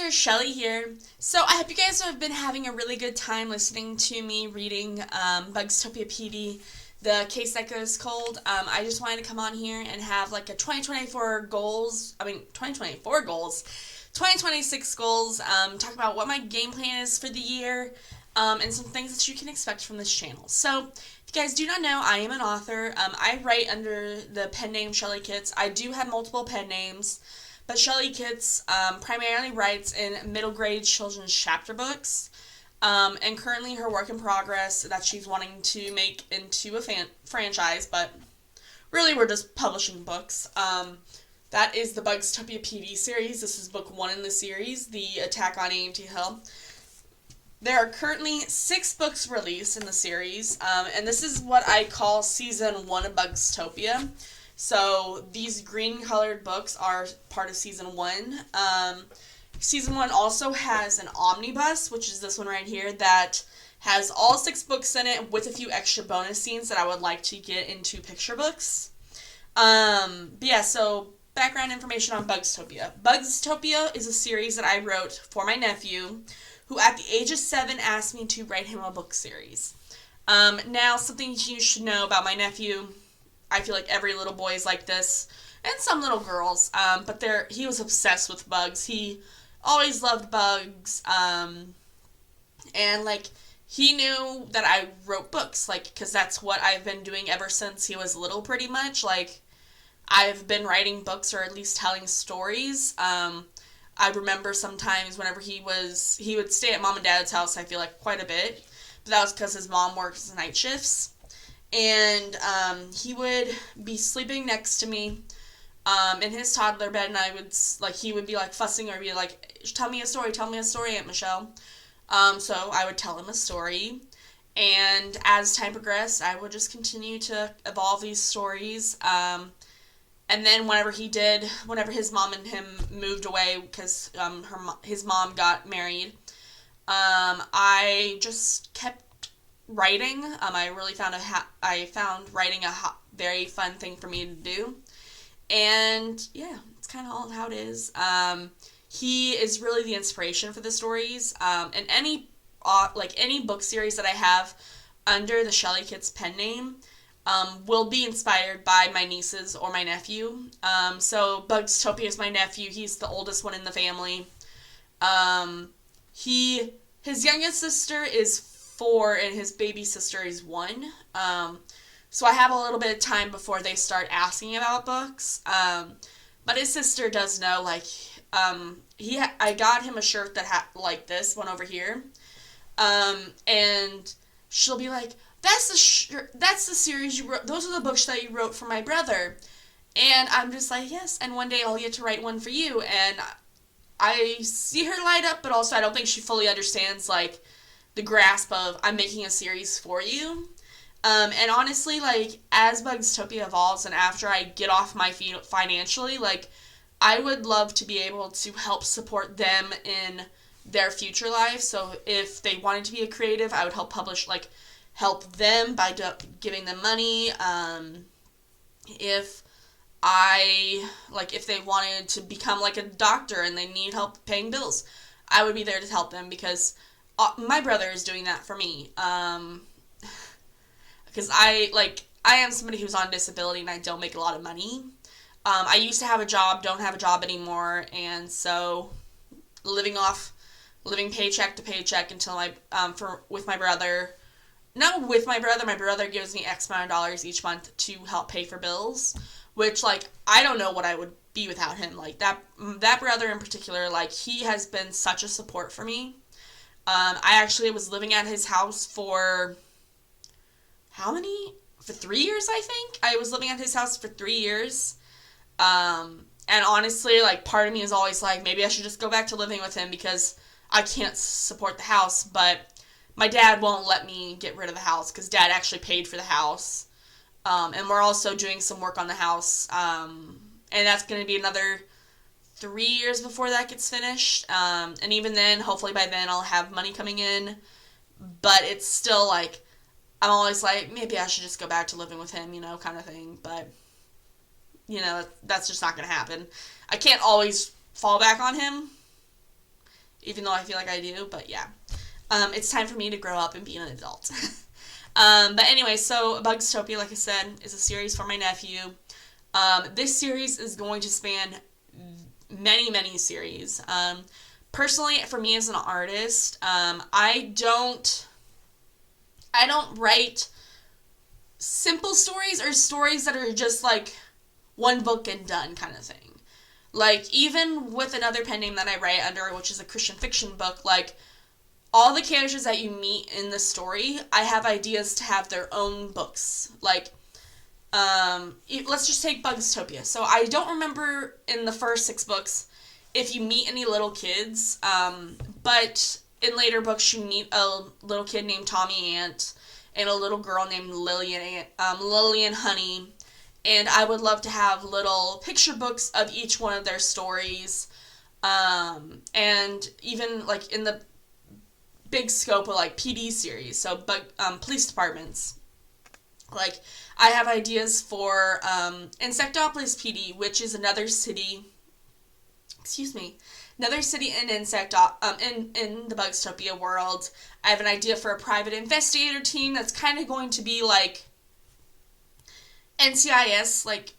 Professor Shelly here. So I hope you guys have been having a really good time listening to me reading Bugztopia PD, the case that goes cold. I just wanted to come on here and have like a 2024 goals, 2026 goals, talk about what my game plan is for the year, and some things that you can expect from this channel. So if you guys do not know, I am an author. I write under the pen name Shelly Kitz. I do have multiple pen names. But Shelly Kitz primarily writes in middle grade children's chapter books, and currently her work in progress that she's wanting to make into a franchise, but really we're just publishing books. That is the Bugztopia PD Series. This is book 1 in the series, The Attack on A&T Hill. There are currently 6 books released in the series, and this is what I call Season 1 of Bugztopia. So these green colored books are part of Season 1. Season 1 also has an omnibus, which is this one right here, that has all 6 books in it with a few extra bonus scenes that I would like to get into picture books. But yeah, so background information on Bugztopia. Bugztopia is a series that I wrote for my nephew, who at the age of 7 asked me to write him a book series. Now, something you should know about my nephew, I feel like every little boy is like this, and some little girls, but he was obsessed with bugs. He always loved bugs, and, like, he knew that I wrote books, like, because that's what I've been doing ever since he was little, pretty much. Like, I've been writing books, or at least telling stories. I remember sometimes whenever he would stay at mom and dad's house, I feel like, quite a bit, but that was because his mom works night shifts. And he would be sleeping next to me in his toddler bed, and he would be like fussing or be like, tell me a story, Aunt Michelle. So I would tell him a story, and as time progressed, I would just continue to evolve these stories. And then whenever his mom and him moved away because his mom got married, I just kept writing. I really found writing a very fun thing for me to do, and yeah, it's kind of all how it is. He is really the inspiration for the stories, and any book series that I have under the Shelly Kitz pen name will be inspired by my nieces or my nephew. So Bugztopia is my nephew. He's the oldest one in the family. His youngest sister is 4 and his baby sister is 1. So I have a little bit of time before they start asking about books. But his sister does know, like, I got him a shirt that like this one over here. And she'll be like, that's the series you wrote. Those are the books that you wrote for my brother. And I'm just like, yes, and one day I'll get to write one for you. And I see her light up, but also I don't think she fully understands, like, the grasp of I'm making a series for you. And honestly, like, as Bugztopia evolves and after I get off my feet financially, like, I would love to be able to help support them in their future life. So if they wanted to be a creative, I would help them by giving them money. If they wanted to become like a doctor and they need help paying bills, I would be there to help them because my brother is doing that for me. Because I am somebody who's on disability and I don't make a lot of money. I used to have a job, don't have a job anymore, and so living paycheck to paycheck until my brother, my brother gives me X amount of dollars each month to help pay for bills, which, like, I don't know what I would be without him. Like, that brother in particular, like, he has been such a support for me. I actually was living at his house for 3 years, I think? I was living at his house for 3 years. And honestly, like, part of me is always like, maybe I should just go back to living with him because I can't support the house, but my dad won't let me get rid of the house because Dad actually paid for the house. And we're also doing some work on the house, and that's going to be another 3 years before that gets finished, and even then, hopefully by then I'll have money coming in, but it's still, like, I'm always like, maybe I should just go back to living with him, kind of thing, but, that's just not going to happen. I can't always fall back on him, even though I feel like I do, but yeah. It's time for me to grow up and be an adult. But anyway, so Bugztopia, like I said, is a series for my nephew. This series is going to span many, many series. Personally, for me as an artist, I don't write simple stories or stories that are just like one book and done kind of thing. Like, even with another pen name that I write under, which is a Christian fiction book, like, all the characters that you meet in the story, I have ideas to have their own books. Like, let's just take Bugztopia. So I don't remember in the first 6 books if you meet any little kids, but in later books you meet a little kid named Tommy Ant and a little girl named Lillian Honey, and I would love to have little picture books of each one of their stories, and even like in the big scope of like PD series, so police departments. Like, I have ideas for Insectopolis PD, which is another city in in the Bugztopia world. I have an idea for a private investigator team that's kind of going to be like NCIS, like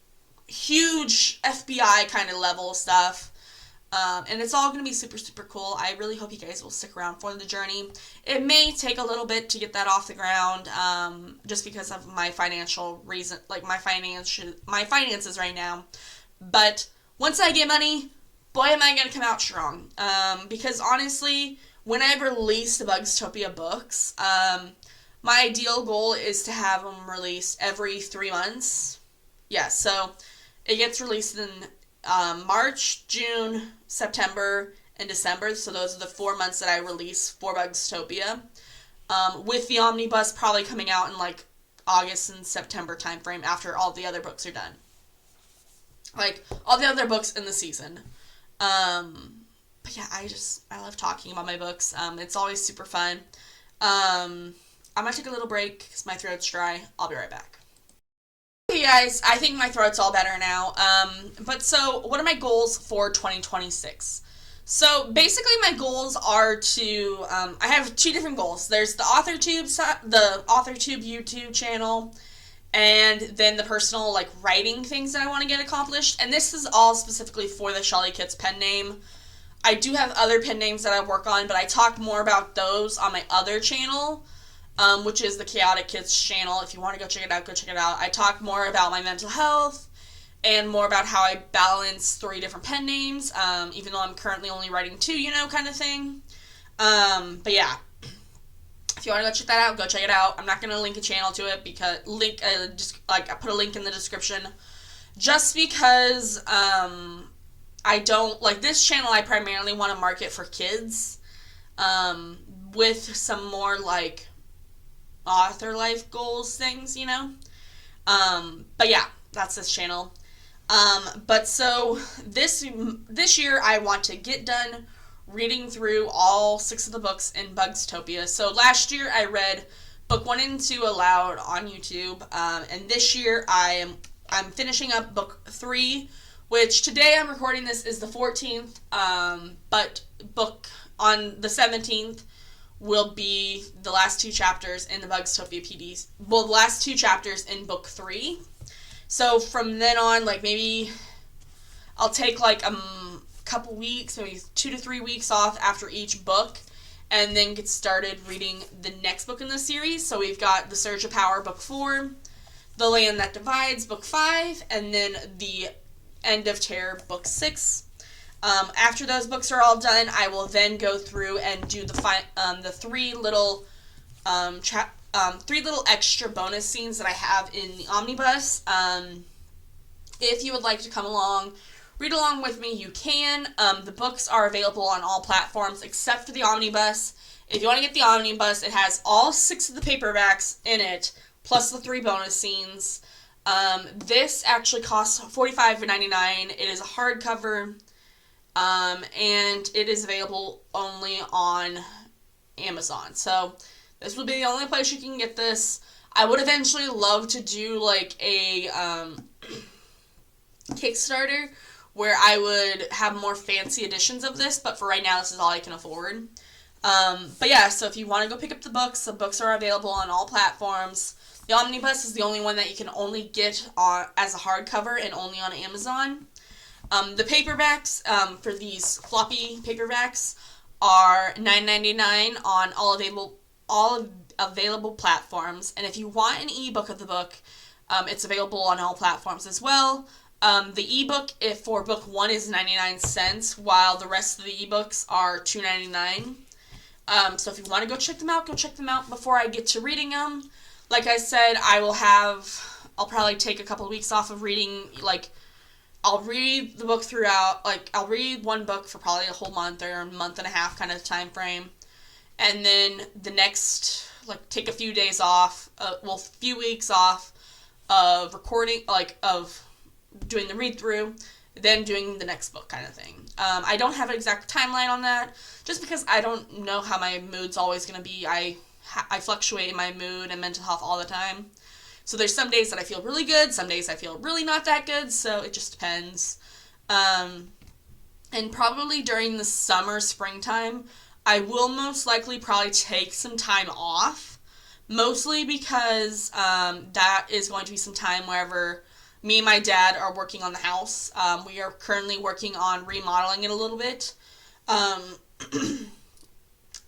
huge FBI kind of level stuff. And it's all going to be super, super cool. I really hope you guys will stick around for the journey. It may take a little bit to get that off the ground, just because of my financial reason, like my finances right now. But once I get money, boy, am I going to come out strong. Because honestly, when I release the Bugztopia books, my ideal goal is to have them released every 3 months. Yeah, so it gets released in March, June, September, and December. So those are the 4 months that I release for Bugztopia. With the omnibus probably coming out in like August and September timeframe after all the other books are done. Like, all the other books in the season. But yeah, I love talking about my books. It's always super fun. I'm gonna take a little break because my throat's dry. I'll be right back. Hey guys, I think my throat's all better now. But so, what are my goals for 2026? So, basically my goals are to, I have 2 different goals. There's the AuthorTube YouTube channel, and then the personal, like, writing things that I want to get accomplished. And this is all specifically for the Shelly Kitz pen name. I do have other pen names that I work on, but I talk more about those on my other channel, which is the Chaotic Kids channel. If you want to go check it out, go check it out. I talk more about my mental health and more about how I balance 3 different pen names, even though I'm currently only writing 2, kind of thing. But yeah, if you want to go check that out, go check it out. I'm not going to link a channel to it because I put a link in the description just because I don't like this channel. I primarily want to market for kids, with some more like author life goals things, but yeah, that's this channel. But so this year I want to get done reading through all 6 of the books in Bugztopia. So last year I read book 1 and 2 aloud on YouTube, and this year I'm finishing up book 3, which today I'm recording this is the 14th, but book on the 17th will be the last 2 chapters in the Bugztopia PDs. Well, the last 2 chapters in book 3. So from then on, like, maybe I'll take like a couple weeks, maybe 2 to 3 weeks off after each book, and then get started reading the next book in the series. So we've got The Surge of Power, book 4, The Land That Divides, book 5, and then The End of Terror, book 6. After those books are all done, I will then go through and do the 3 little 3 little extra bonus scenes that I have in the omnibus. If you would like to come along, read along with me, you can. The books are available on all platforms except for the omnibus. If you want to get the omnibus, it has all 6 of the paperbacks in it, plus the 3 bonus scenes. This actually costs $45.99. It is a hardcover, and it is available only on Amazon. So this will be the only place you can get this. I would eventually love to do like a Kickstarter where I would have more fancy editions of this, but for right now, this is all I can afford. But yeah, so if you want to go pick up the books are available on all platforms. The Omnibus is the only one that you can only get as a hardcover and only on Amazon. The paperbacks, for these floppy paperbacks, are $9.99 on all available platforms. And if you want an ebook of the book, it's available on all platforms as well. The ebook, if for book 1, is 99 cents, while the rest of the ebooks are $2.99. So if you want to go check them out before I get to reading them. Like I said, I'll probably take a couple of weeks off of reading, I'll read the book throughout, I'll read one book for probably a whole month or a month and a half kind of time frame. And then the next, take a few days off, few weeks off of recording, of doing the read-through, then doing the next book kind of thing. I don't have an exact timeline on that, just because I don't know how my mood's always going to be. I fluctuate in my mood and mental health all the time. So there's some days that I feel really good, some days I feel really not that good, so it just depends. And probably during the summer, springtime, I will most likely probably take some time off, mostly because that is going to be some time wherever me and my dad are working on the house. We are currently working on remodeling it a little bit.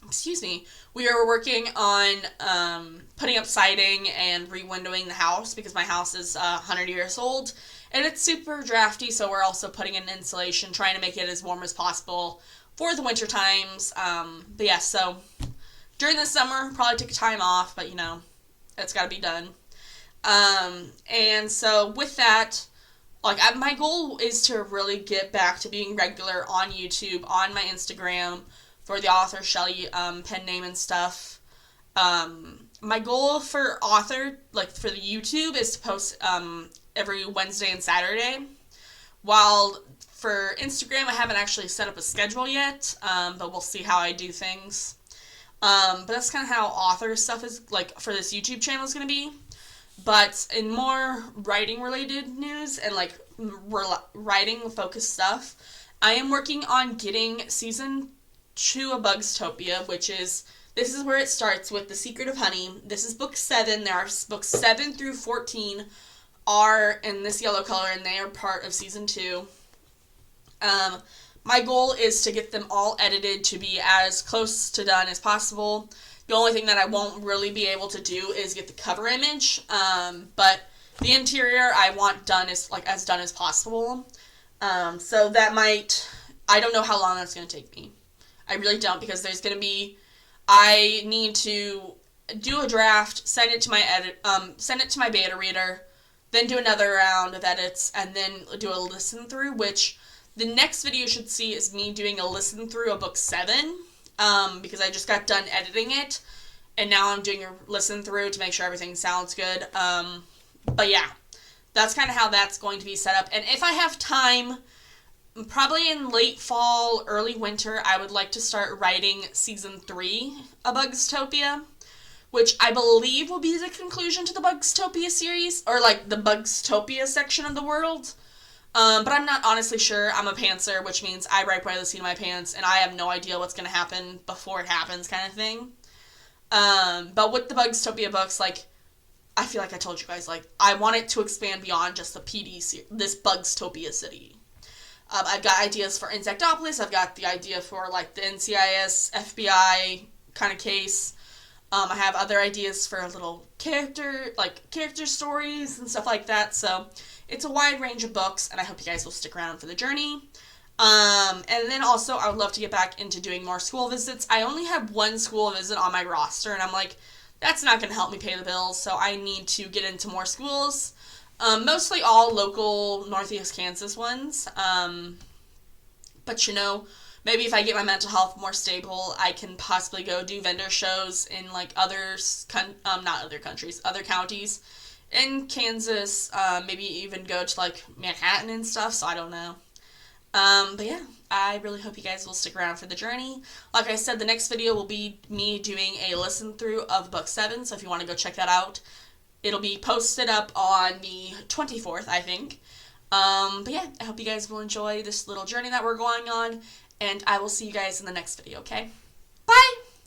Excuse me. We are working on putting up siding and re-windowing the house because my house is 100 years old and it's super drafty, so we're also putting in insulation, trying to make it as warm as possible for the winter times. But yeah, so during the summer, probably take time off, but it's got to be done. And so with that, my goal is to really get back to being regular on YouTube, on my Instagram, for the author Shelly pen name and stuff. My goal for author, for the YouTube, is to post every Wednesday and Saturday. While for Instagram, I haven't actually set up a schedule yet, but we'll see how I do things. But that's kind of how author stuff is, for this YouTube channel is going to be. But in more writing-related news and, writing-focused stuff, I am working on getting season 2 of Bugztopia, this is where it starts with The Secret of Honey. This is book 7. There are books 7 through 14 are in this yellow color, and they are part of season 2. My goal is to get them all edited to be as close to done as possible. The only thing that I won't really be able to do is get the cover image, but the interior I want done as done as possible. So that I don't know how long that's going to take me. I really don't, because I need to do a draft, send it to my beta reader, then do another round of edits, and then do a listen through, which the next video you should see is me doing a listen through of book 7, because I just got done editing it, and now I'm doing a listen through to make sure everything sounds good. But yeah, that's kind of how that's going to be set up. And if I have time, probably in late fall, early winter, I would like to start writing season 3 of Bugztopia, which I believe will be the conclusion to the Bugztopia series, or the Bugztopia section of the world. But I'm not honestly sure. I'm a pantser, which means I write by the seat of my pants, and I have no idea what's going to happen before it happens, kind of thing. But with the Bugztopia books, I feel like I told you guys, I want it to expand beyond just the this Bugztopia city. I've got ideas for Insectopolis. I've got the idea for, the NCIS, FBI kind of case. I have other ideas for little character stories and stuff like that. So it's a wide range of books, and I hope you guys will stick around for the journey. And then also, I would love to get back into doing more school visits. I only have one school visit on my roster, and I'm that's not going to help me pay the bills, so I need to get into more schools. Mostly all local Northeast Kansas ones. But maybe if I get my mental health more stable, I can possibly go do vendor shows in other counties in Kansas. Maybe even go to Manhattan and stuff. So I don't know. But yeah, I really hope you guys will stick around for the journey. Like I said, the next video will be me doing a listen through of book 7. So if you want to go check that out, it'll be posted up on the 24th, I think. But yeah, I hope you guys will enjoy this little journey that we're going on, and I will see you guys in the next video, okay? Bye!